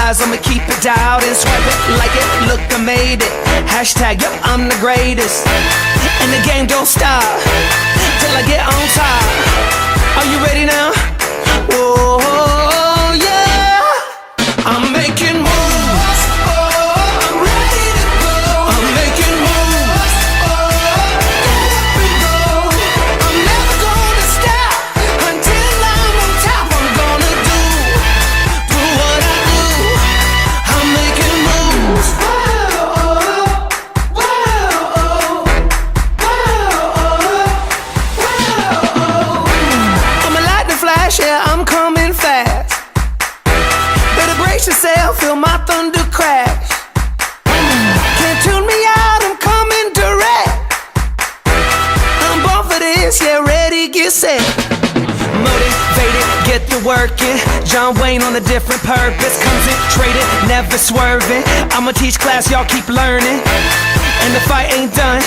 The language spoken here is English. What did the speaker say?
eyes, I'ma keep it dialed and swipe it like it. Look, I made it. Hashtag, yep, I'm the greatest. And the game don't stop till I get on top. Are you ready now? Whoa, yeah. I'm making moves. I'm ready to go. I'm making moves. Get up and go. I'm never gonna stop until I'm on top. I'm gonna do what I do. I'm making moves. I'm a lightning flash, yeah, I'm coming fast. Better brace yourself, feel my thunder crash. Can't tune me out, I'm coming direct. I'm born for this, yeah, ready, get set. Motivated, get to working. John Wayne on a different purpose. Concentrated, never swerving. I'ma teach class, y'all keep learning. And the fight ain't done